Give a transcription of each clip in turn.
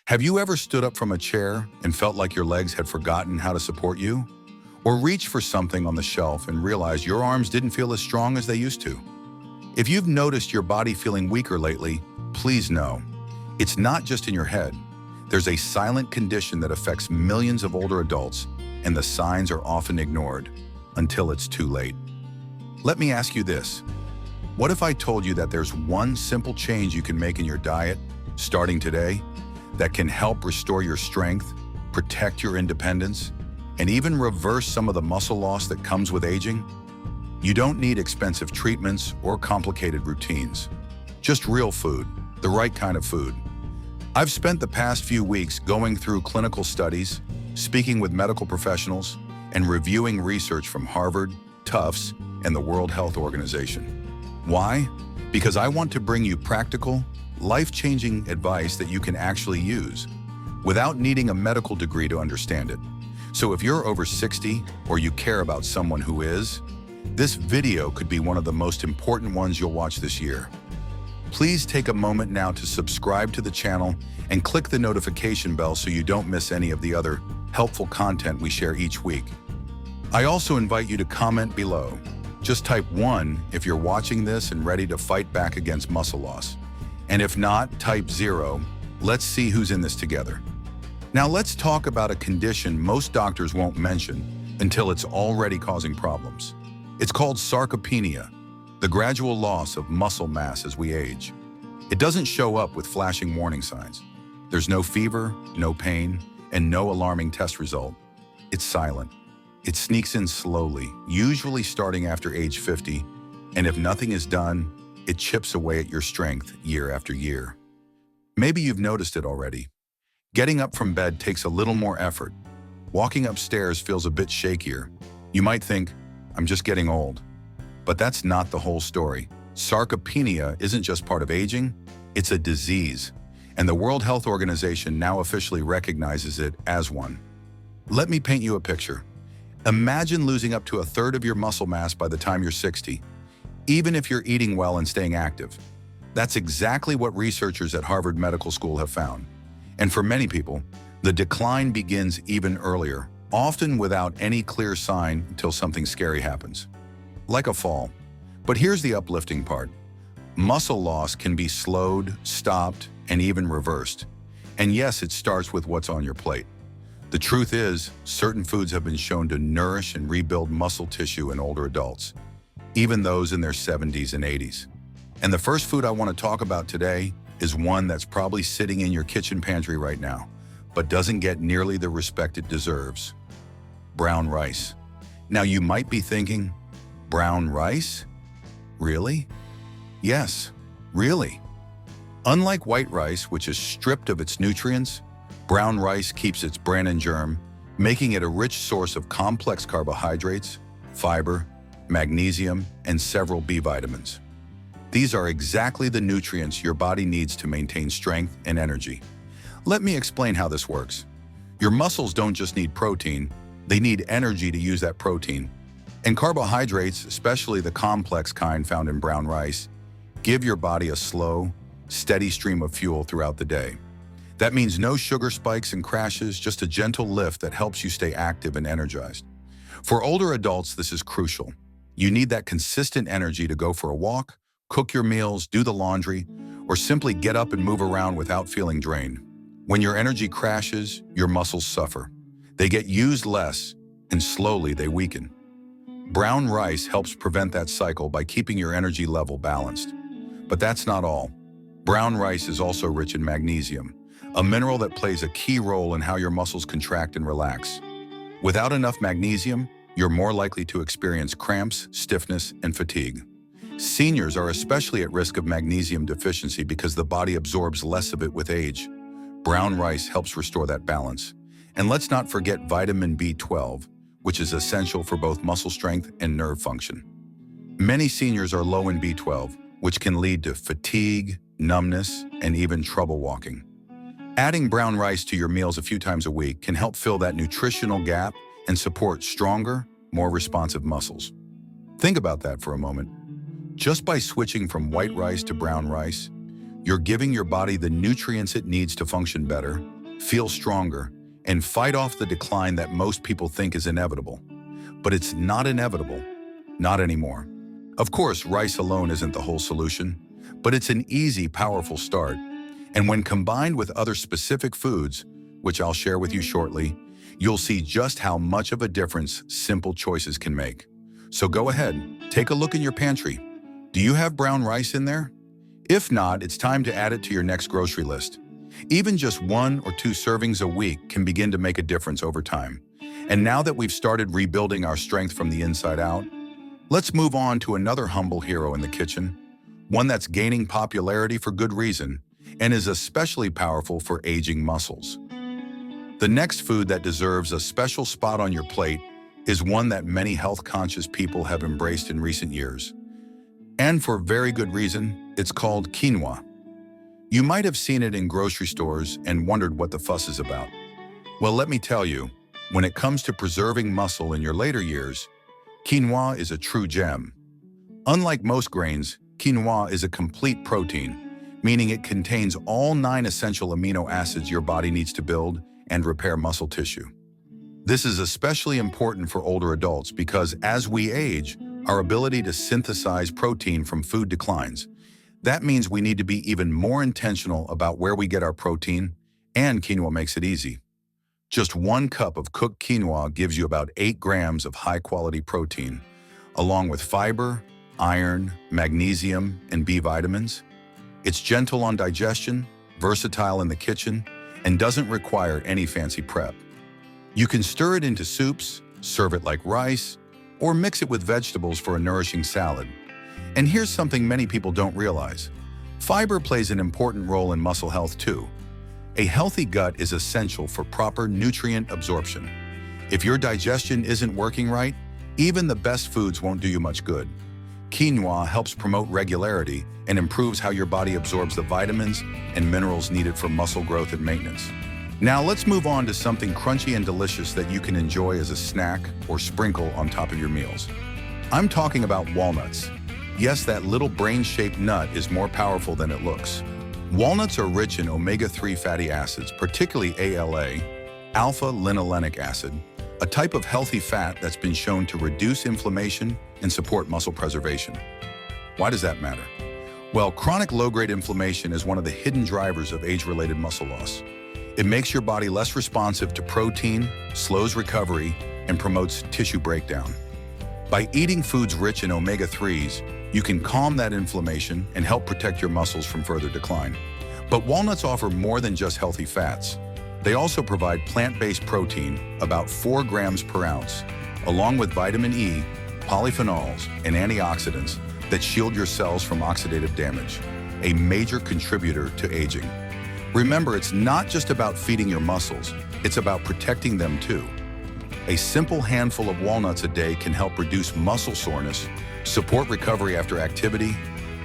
Have you ever stood up from a chair and felt like your legs had forgotten how to support you? Or reached for something on the shelf and realized your arms didn't feel as strong as they used to? If you've noticed your body feeling weaker lately, please know, it's not just in your head. There's a silent condition that affects millions of older adults, and the signs are often ignored until it's too late. Let me ask you this. What if I told you that there's one simple change you can make in your diet, starting today, that can help restore your strength, protect your independence, and even reverse some of the muscle loss that comes with aging? You don't need expensive treatments or complicated routines. Just real food, the right kind of food. I've spent the past few weeks going through clinical studies, speaking with medical professionals, and reviewing research from Harvard, Tufts, and the World Health Organization. Why? Because I want to bring you practical, life-changing advice that you can actually use without needing a medical degree to understand it. So if you're over 60 or you care about someone who is, this video could be one of the most important ones you'll watch this year. Please take a moment now to subscribe to the channel and click the notification bell so you don't miss any of the other helpful content we share each week. I also invite you to comment below. Just type 1 if you're watching this and ready to fight back against muscle loss. And if not, type 0. Let's see who's in this together. Now let's talk about a condition most doctors won't mention until it's already causing problems. It's called sarcopenia, the gradual loss of muscle mass as we age. It doesn't show up with flashing warning signs. There's no fever, no pain, and no alarming test result. It's silent. It sneaks in slowly, usually starting after age 50, and if nothing is done, it chips away at your strength year after year. Maybe you've noticed it already. Getting up from bed takes a little more effort. Walking upstairs feels a bit shakier. You might think, I'm just getting old. But that's not the whole story. Sarcopenia isn't just part of aging, it's a disease, and the World Health Organization now officially recognizes it as one. Let me paint you a picture. Imagine losing up to a third of your muscle mass by the time you're 60, even if you're eating well and staying active. That's exactly what researchers at Harvard Medical School have found. And for many people, the decline begins even earlier, often without any clear sign until something scary happens. Like a fall. But here's the uplifting part. Muscle loss can be slowed, stopped, and even reversed. And yes, it starts with what's on your plate. The truth is, certain foods have been shown to nourish and rebuild muscle tissue in older adults, even those in their 70s and 80s. And the first food I want to talk about today is one that's probably sitting in your kitchen pantry right now, but doesn't get nearly the respect it deserves. Brown rice. Now you might be thinking, brown rice? Really? Yes, really. Unlike white rice, which is stripped of its nutrients, brown rice keeps its bran and germ, making it a rich source of complex carbohydrates, fiber, magnesium, and several B vitamins. These are exactly the nutrients your body needs to maintain strength and energy. Let me explain how this works. Your muscles don't just need protein, they need energy to use that protein. And carbohydrates, especially the complex kind found in brown rice, give your body a slow, steady stream of fuel throughout the day. That means no sugar spikes and crashes, just a gentle lift that helps you stay active and energized. For older adults, this is crucial. You need that consistent energy to go for a walk, cook your meals, do the laundry, or simply get up and move around without feeling drained. When your energy crashes, your muscles suffer. They get used less, and slowly they weaken. Brown rice helps prevent that cycle by keeping your energy level balanced. But that's not all. Brown rice is also rich in magnesium, a mineral that plays a key role in how your muscles contract and relax. Without enough magnesium, you're more likely to experience cramps, stiffness, and fatigue. Seniors are especially at risk of magnesium deficiency because the body absorbs less of it with age. Brown rice helps restore that balance. And let's not forget vitamin B12, which is essential for both muscle strength and nerve function. Many seniors are low in B12, which can lead to fatigue, numbness, and even trouble walking. Adding brown rice to your meals a few times a week can help fill that nutritional gap and support stronger, more responsive muscles. Think about that for a moment. Just by switching from white rice to brown rice, you're giving your body the nutrients it needs to function better, feel stronger, and fight off the decline that most people think is inevitable. But it's not inevitable, not anymore. Of course, rice alone isn't the whole solution, but it's an easy, powerful start. And when combined with other specific foods, which I'll share with you shortly, you'll see just how much of a difference simple choices can make. So go ahead, take a look in your pantry. Do you have brown rice in there? If not, it's time to add it to your next grocery list. Even just 1 or 2 servings a week can begin to make a difference over time. And now that we've started rebuilding our strength from the inside out, let's move on to another humble hero in the kitchen, one that's gaining popularity for good reason and is especially powerful for aging muscles. The next food that deserves a special spot on your plate is one that many health-conscious people have embraced in recent years. And for very good reason, it's called quinoa. You might have seen it in grocery stores and wondered what the fuss is about. Well, let me tell you, when it comes to preserving muscle in your later years, quinoa is a true gem. Unlike most grains, quinoa is a complete protein, meaning it contains all 9 essential amino acids your body needs to build and repair muscle tissue. This is especially important for older adults because as we age, our ability to synthesize protein from food declines. That means we need to be even more intentional about where we get our protein, and quinoa makes it easy. Just 1 cup of cooked quinoa gives you about 8 grams of high-quality protein, along with fiber, iron, magnesium, and B vitamins. It's gentle on digestion, versatile in the kitchen, and doesn't require any fancy prep. You can stir it into soups, serve it like rice, or mix it with vegetables for a nourishing salad. And here's something many people don't realize. Fiber plays an important role in muscle health too. A healthy gut is essential for proper nutrient absorption. If your digestion isn't working right, even the best foods won't do you much good. Quinoa helps promote regularity and improves how your body absorbs the vitamins and minerals needed for muscle growth and maintenance. Now let's move on to something crunchy and delicious that you can enjoy as a snack or sprinkle on top of your meals. I'm talking about walnuts. Yes, that little brain-shaped nut is more powerful than it looks. Walnuts are rich in omega-3 fatty acids, particularly ALA, alpha-linolenic acid, a type of healthy fat that's been shown to reduce inflammation and support muscle preservation. Why does that matter? Well, chronic low-grade inflammation is one of the hidden drivers of age-related muscle loss. It makes your body less responsive to protein, slows recovery, and promotes tissue breakdown. By eating foods rich in omega-3s, you can calm that inflammation and help protect your muscles from further decline. But walnuts offer more than just healthy fats. They also provide plant-based protein, about 4 grams per ounce, along with vitamin E, polyphenols, and antioxidants that shield your cells from oxidative damage, a major contributor to aging. Remember, it's not just about feeding your muscles, it's about protecting them too. A simple handful of walnuts a day can help reduce muscle soreness, support recovery after activity,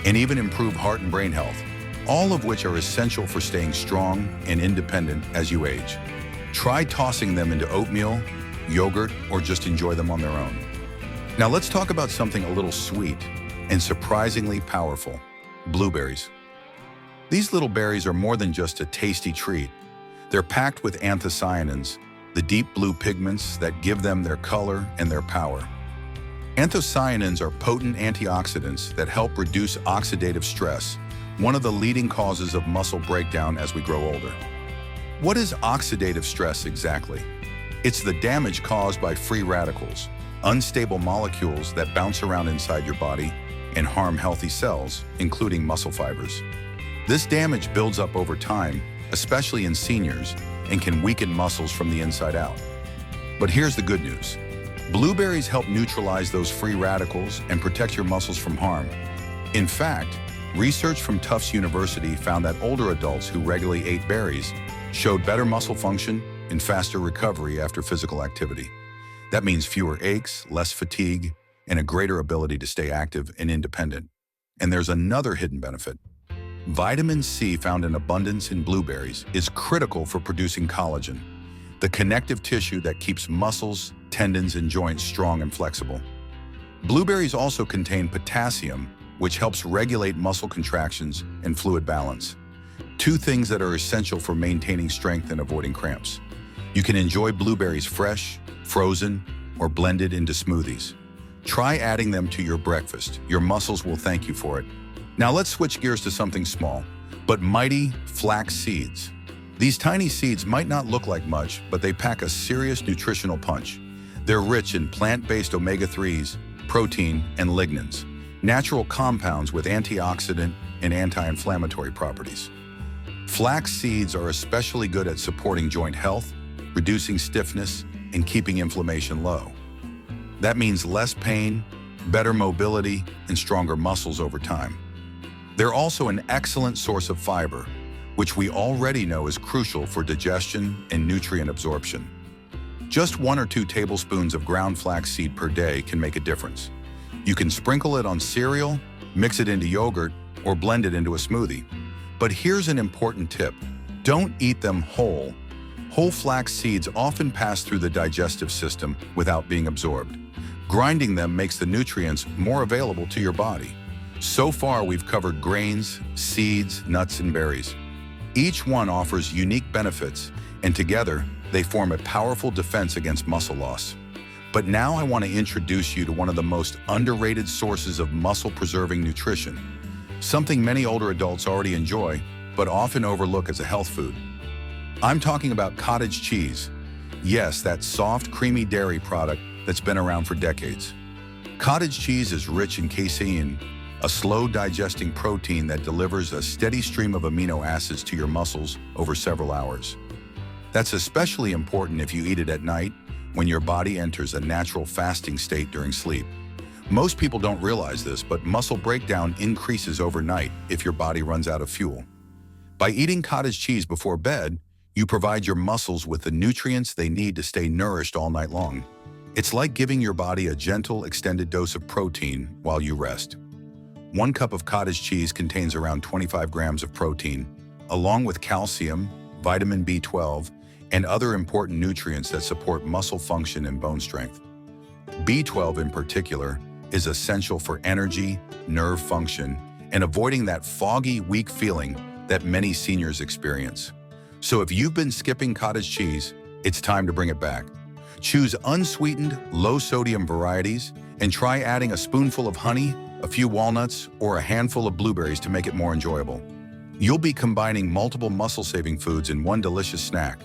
and even improve heart and brain health, all of which are essential for staying strong and independent as you age. Try tossing them into oatmeal, yogurt, or just enjoy them on their own. Now let's talk about something a little sweet and surprisingly powerful: blueberries. These little berries are more than just a tasty treat. They're packed with anthocyanins, the deep blue pigments that give them their color and their power. Anthocyanins are potent antioxidants that help reduce oxidative stress, one of the leading causes of muscle breakdown as we grow older. What is oxidative stress exactly? It's the damage caused by free radicals, unstable molecules that bounce around inside your body and harm healthy cells, including muscle fibers. This damage builds up over time, especially in seniors, and can weaken muscles from the inside out. But here's the good news. Blueberries help neutralize those free radicals and protect your muscles from harm. In fact, research from Tufts University found that older adults who regularly ate berries showed better muscle function and faster recovery after physical activity. That means fewer aches, less fatigue, and a greater ability to stay active and independent. And there's another hidden benefit. Vitamin C, found in abundance in blueberries, is critical for producing collagen, the connective tissue that keeps muscles, tendons, and joints strong and flexible. Blueberries also contain potassium, which helps regulate muscle contractions and fluid balance. Two things that are essential for maintaining strength and avoiding cramps. You can enjoy blueberries fresh, frozen, or blended into smoothies. Try adding them to your breakfast. Your muscles will thank you for it. Now let's switch gears to something small, but mighty flax seeds. These tiny seeds might not look like much, but they pack a serious nutritional punch. They're rich in plant-based omega-3s, protein, and lignans, natural compounds with antioxidant and anti-inflammatory properties. Flax seeds are especially good at supporting joint health, reducing stiffness, and keeping inflammation low. That means less pain, better mobility, and stronger muscles over time. They're also an excellent source of fiber, which we already know is crucial for digestion and nutrient absorption. Just 1 or 2 tablespoons of ground flaxseed per day can make a difference. You can sprinkle it on cereal, mix it into yogurt, or blend it into a smoothie. But here's an important tip. Don't eat them whole. Whole flax seeds often pass through the digestive system without being absorbed. Grinding them makes the nutrients more available to your body. So far, we've covered grains, seeds, nuts, and berries. Each one offers unique benefits, and together, they form a powerful defense against muscle loss. But now I want to introduce you to one of the most underrated sources of muscle-preserving nutrition, something many older adults already enjoy, but often overlook as a health food. I'm talking about cottage cheese. Yes, that soft, creamy dairy product that's been around for decades. Cottage cheese is rich in casein, a slow-digesting protein that delivers a steady stream of amino acids to your muscles over several hours. That's especially important if you eat it at night, when your body enters a natural fasting state during sleep. Most people don't realize this, but muscle breakdown increases overnight if your body runs out of fuel. By eating cottage cheese before bed, you provide your muscles with the nutrients they need to stay nourished all night long. It's like giving your body a gentle, extended dose of protein while you rest. 1 cup of cottage cheese contains around 25 grams of protein, along with calcium, vitamin B12, and other important nutrients that support muscle function and bone strength. B12 in particular is essential for energy, nerve function, and avoiding that foggy, weak feeling that many seniors experience. So if you've been skipping cottage cheese, it's time to bring it back. Choose unsweetened, low-sodium varieties and try adding a spoonful of honey, a few walnuts, or a handful of blueberries to make it more enjoyable. You'll be combining multiple muscle-saving foods in one delicious snack.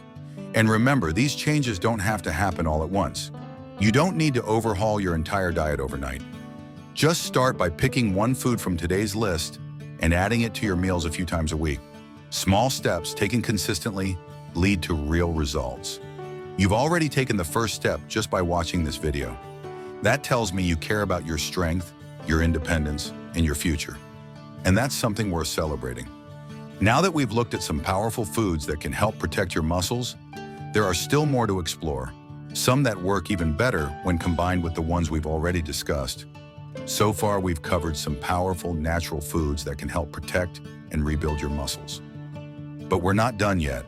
And remember, these changes don't have to happen all at once. You don't need to overhaul your entire diet overnight. Just start by picking one food from today's list and adding it to your meals a few times a week. Small steps taken consistently lead to real results. You've already taken the first step just by watching this video. That tells me you care about your strength, your independence, and your future. And that's something worth celebrating. Now that we've looked at some powerful foods that can help protect your muscles, there are still more to explore, some that work even better when combined with the ones we've already discussed. So far, we've covered some powerful natural foods that can help protect and rebuild your muscles. But we're not done yet.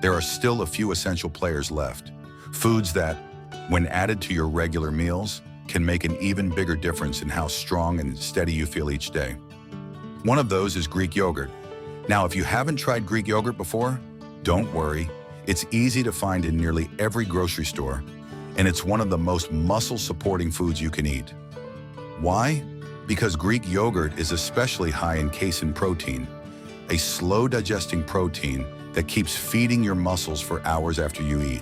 There are still a few essential players left. Foods that, when added to your regular meals, can make an even bigger difference in how strong and steady you feel each day. One of those is Greek yogurt. Now, if you haven't tried Greek yogurt before, don't worry. It's easy to find in nearly every grocery store, and it's one of the most muscle-supporting foods you can eat. Why? Because Greek yogurt is especially high in casein protein, a slow-digesting protein that keeps feeding your muscles for hours after you eat.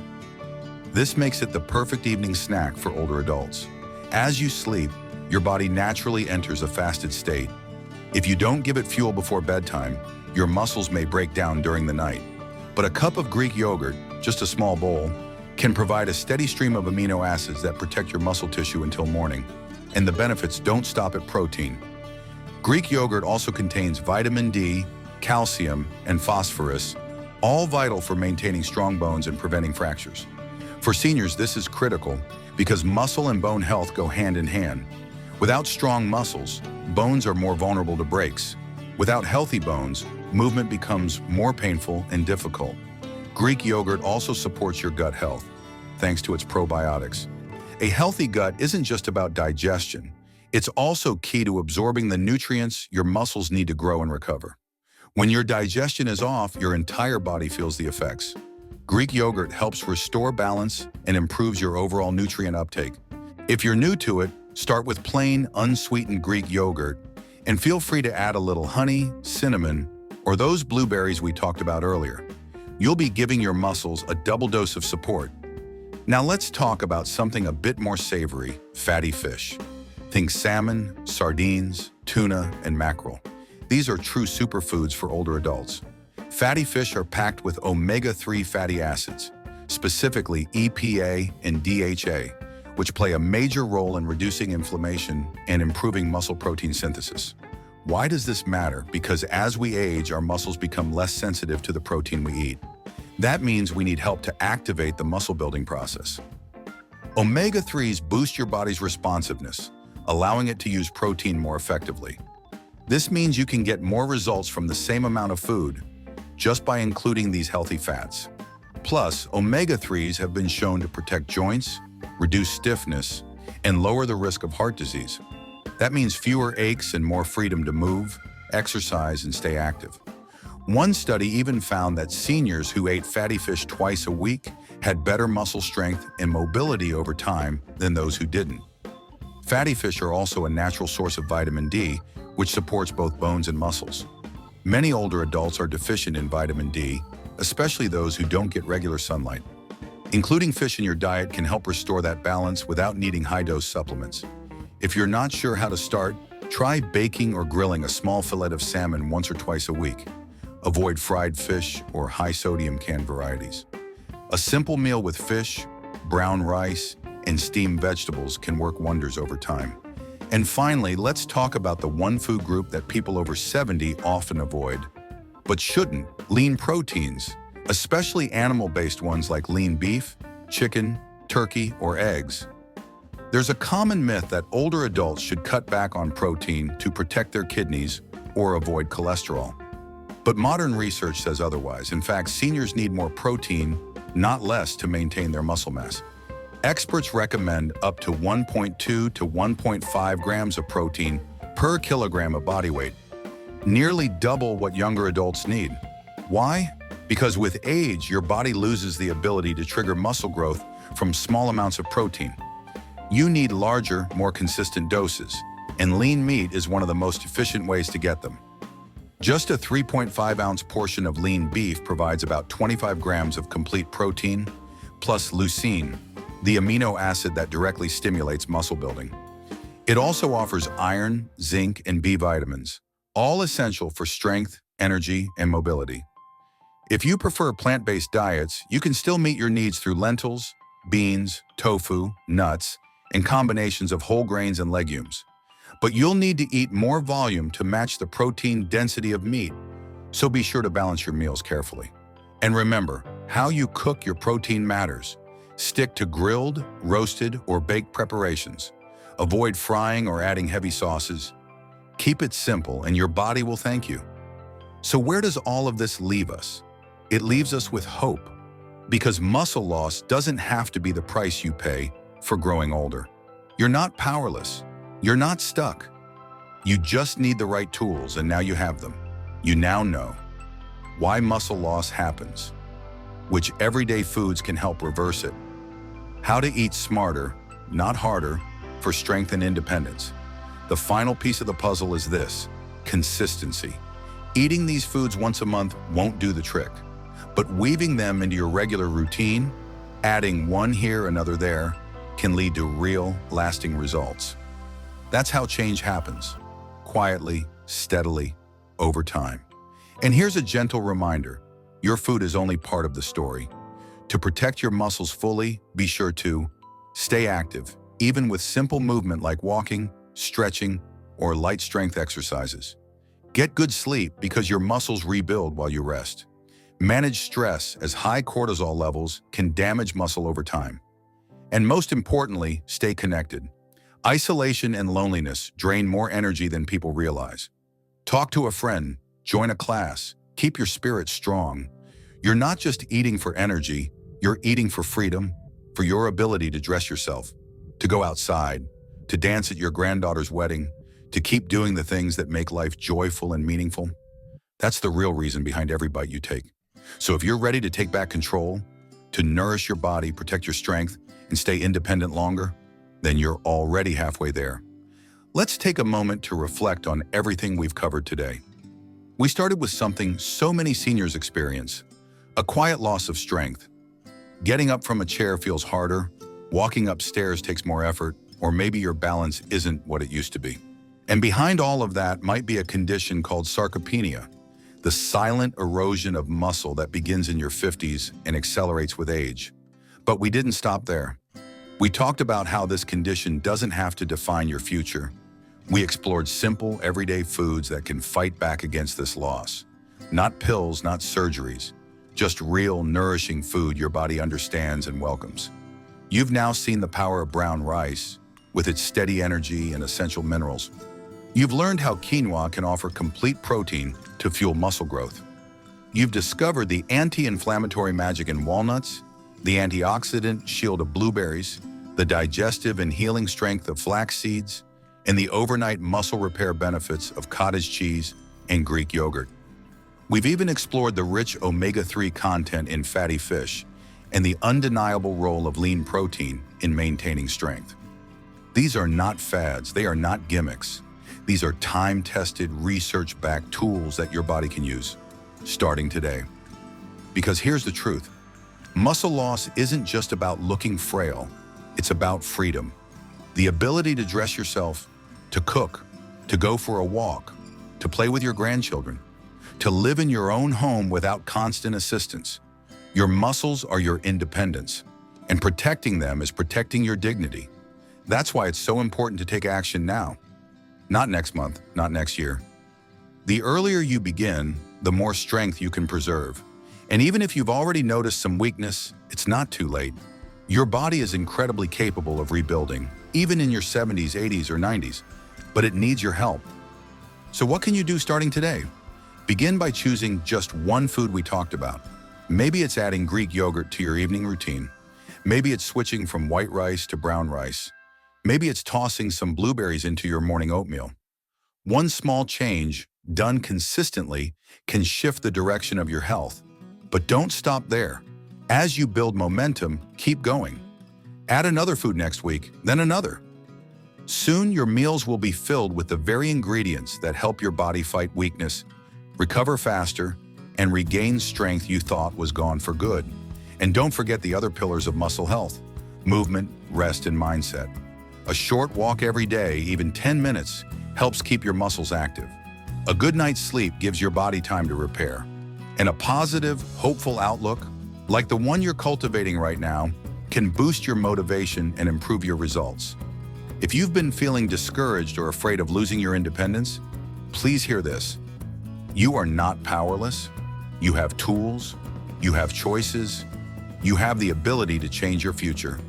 This makes it the perfect evening snack for older adults. As you sleep, your body naturally enters a fasted state. If you don't give it fuel before bedtime, your muscles may break down during the night. But a cup of Greek yogurt, just a small bowl, can provide a steady stream of amino acids that protect your muscle tissue until morning. And the benefits don't stop at protein. Greek yogurt also contains vitamin D, calcium, and phosphorus, all vital for maintaining strong bones and preventing fractures. For seniors, this is critical because muscle and bone health go hand in hand. Without strong muscles, bones are more vulnerable to breaks. Without healthy bones, movement becomes more painful and difficult. Greek yogurt also supports your gut health, thanks to its probiotics. A healthy gut isn't just about digestion. It's also key to absorbing the nutrients your muscles need to grow and recover. When your digestion is off, your entire body feels the effects. Greek yogurt helps restore balance and improves your overall nutrient uptake. If you're new to it, start with plain, unsweetened Greek yogurt, and feel free to add a little honey, cinnamon, or those blueberries we talked about earlier. You'll be giving your muscles a double dose of support. Now let's talk about something a bit more savory, fatty fish. Think salmon, sardines, tuna, and mackerel. These are true superfoods for older adults. Fatty fish are packed with omega-3 fatty acids, specifically EPA and DHA, which play a major role in reducing inflammation and improving muscle protein synthesis. Why does this matter? Because as we age, our muscles become less sensitive to the protein we eat. That means we need help to activate the muscle building process. Omega-3s boost your body's responsiveness, allowing it to use protein more effectively. This means you can get more results from the same amount of food just by including these healthy fats. Plus, omega-3s have been shown to protect joints, reduce stiffness, and lower the risk of heart disease. That means fewer aches and more freedom to move, exercise, and stay active. One study even found that seniors who ate fatty fish twice a week had better muscle strength and mobility over time than those who didn't. Fatty fish are also a natural source of vitamin D, which supports both bones and muscles. Many older adults are deficient in vitamin D, especially those who don't get regular sunlight. Including fish in your diet can help restore that balance without needing high-dose supplements. If you're not sure how to start, try baking or grilling a small fillet of salmon once or twice a week. Avoid fried fish or high-sodium canned varieties. A simple meal with fish, brown rice, and steamed vegetables can work wonders over time. And finally, let's talk about the one food group that people over 70 often avoid, but shouldn't: lean proteins, especially animal-based ones like lean beef, chicken, turkey, or eggs. There's a common myth that older adults should cut back on protein to protect their kidneys or avoid cholesterol. But modern research says otherwise. In fact, seniors need more protein, not less, to maintain their muscle mass. Experts recommend up to 1.2 to 1.5 grams of protein per kilogram of body weight, nearly double what younger adults need. Why? Because with age, your body loses the ability to trigger muscle growth from small amounts of protein. You need larger, more consistent doses, and lean meat is one of the most efficient ways to get them. Just a 3.5-ounce portion of lean beef provides about 25 grams of complete protein, plus leucine, the amino acid that directly stimulates muscle building. It also offers iron, zinc, and B vitamins, all essential for strength, energy, and mobility. If you prefer plant-based diets, you can still meet your needs through lentils, beans, tofu, nuts, and combinations of whole grains and legumes. But you'll need to eat more volume to match the protein density of meat, so be sure to balance your meals carefully. And remember, how you cook your protein matters. Stick to grilled, roasted, or baked preparations. Avoid frying or adding heavy sauces. Keep it simple and your body will thank you. So where does all of this leave us? It leaves us with hope, because muscle loss doesn't have to be the price you pay for growing older. You're not powerless. You're not stuck. You just need the right tools, and now you have them. You now know why muscle loss happens, which everyday foods can help reverse it, how to eat smarter, not harder, for strength and independence. The final piece of the puzzle is this: consistency. Eating these foods once a month won't do the trick, but weaving them into your regular routine, adding one here, another there, can lead to real, lasting results. That's how change happens: quietly, steadily, over time. And here's a gentle reminder: your food is only part of the story. To protect your muscles fully, be sure to stay active, even with simple movement like walking, stretching, or light strength exercises. Get good sleep because your muscles rebuild while you rest. Manage stress, as high cortisol levels can damage muscle over time. And most importantly, stay connected. Isolation and loneliness drain more energy than people realize. Talk to a friend, join a class, keep your spirit strong. You're not just eating for energy, you're eating for freedom, for your ability to dress yourself, to go outside, to dance at your granddaughter's wedding, to keep doing the things that make life joyful and meaningful. That's the real reason behind every bite you take. So if you're ready to take back control, to nourish your body, protect your strength, and stay independent longer, then you're already halfway there. Let's take a moment to reflect on everything we've covered today. We started with something so many seniors experience, a quiet loss of strength. Getting up from a chair feels harder, walking upstairs takes more effort, or maybe your balance isn't what it used to be. And behind all of that might be a condition called sarcopenia, the silent erosion of muscle that begins in your 50s and accelerates with age. But we didn't stop there. We talked about how this condition doesn't have to define your future. We explored simple, everyday foods that can fight back against this loss. Not pills, not surgeries, just real, nourishing food your body understands and welcomes. You've now seen the power of brown rice, with its steady energy and essential minerals. You've learned how quinoa can offer complete protein to fuel muscle growth. You've discovered the anti-inflammatory magic in walnuts, the antioxidant shield of blueberries, the digestive and healing strength of flax seeds, and the overnight muscle repair benefits of cottage cheese and Greek yogurt. We've even explored the rich omega-3 content in fatty fish and the undeniable role of lean protein in maintaining strength. These are not fads, they are not gimmicks. These are time-tested, research-backed tools that your body can use, starting today. Because here's the truth. Muscle loss isn't just about looking frail, it's about freedom. The ability to dress yourself, to cook, to go for a walk, to play with your grandchildren, to live in your own home without constant assistance. Your muscles are your independence, and protecting them is protecting your dignity. That's why it's so important to take action now. Not next month, not next year. The earlier you begin, the more strength you can preserve. And even if you've already noticed some weakness, it's not too late. Your body is incredibly capable of rebuilding, even in your 70s, 80s, or 90s, but it needs your help. So what can you do starting today? Begin by choosing just one food we talked about. Maybe it's adding Greek yogurt to your evening routine. Maybe it's switching from white rice to brown rice. Maybe it's tossing some blueberries into your morning oatmeal. One small change, done consistently, can shift the direction of your health. But don't stop there. As you build momentum, keep going. Add another food next week, then another. Soon your meals will be filled with the very ingredients that help your body fight weakness, recover faster, and regain strength you thought was gone for good. And don't forget the other pillars of muscle health: movement, rest, and mindset. A short walk every day, even 10 minutes, helps keep your muscles active. A good night's sleep gives your body time to repair. And a positive, hopeful outlook, like the one you're cultivating right now, can boost your motivation and improve your results. If you've been feeling discouraged or afraid of losing your independence, please hear this. You are not powerless. You have tools, you have choices, you have the ability to change your future,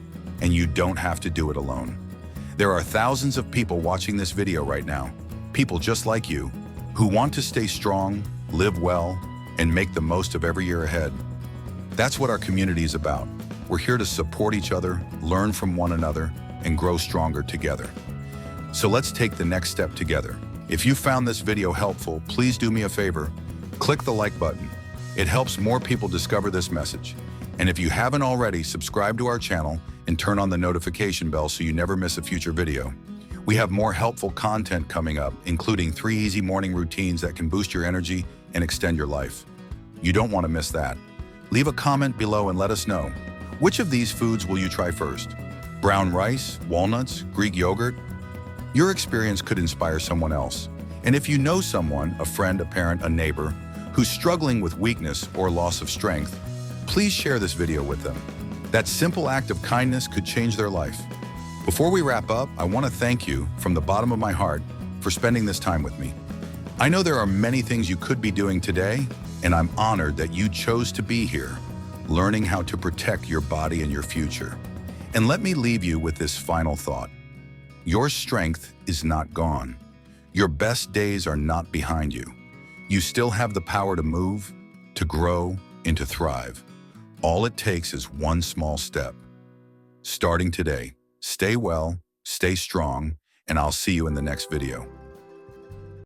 and you don't have to do it alone. There are thousands of people watching this video right now, people just like you, who want to stay strong, live well, and make the most of every year ahead. That's what our community is about. We're here to support each other, learn from one another, and grow stronger together. So let's take the next step together. If you found this video helpful, please do me a favor. Click the like button. It helps more people discover this message. And if you haven't already, subscribe to our channel and turn on the notification bell so you never miss a future video. We have more helpful content coming up, including 3 easy morning routines that can boost your energy and extend your life. You don't want to miss that. Leave a comment below and let us know. Which of these foods will you try first? Brown rice, walnuts, Greek yogurt? Your experience could inspire someone else. And if you know someone, a friend, a parent, a neighbor, who's struggling with weakness or loss of strength, please share this video with them. That simple act of kindness could change their life. Before we wrap up, I want to thank you from the bottom of my heart for spending this time with me. I know there are many things you could be doing today, and I'm honored that you chose to be here, learning how to protect your body and your future. And let me leave you with this final thought. Your strength is not gone. Your best days are not behind you. You still have the power to move, to grow, and to thrive. All it takes is one small step. Starting today, stay well, stay strong, and I'll see you in the next video.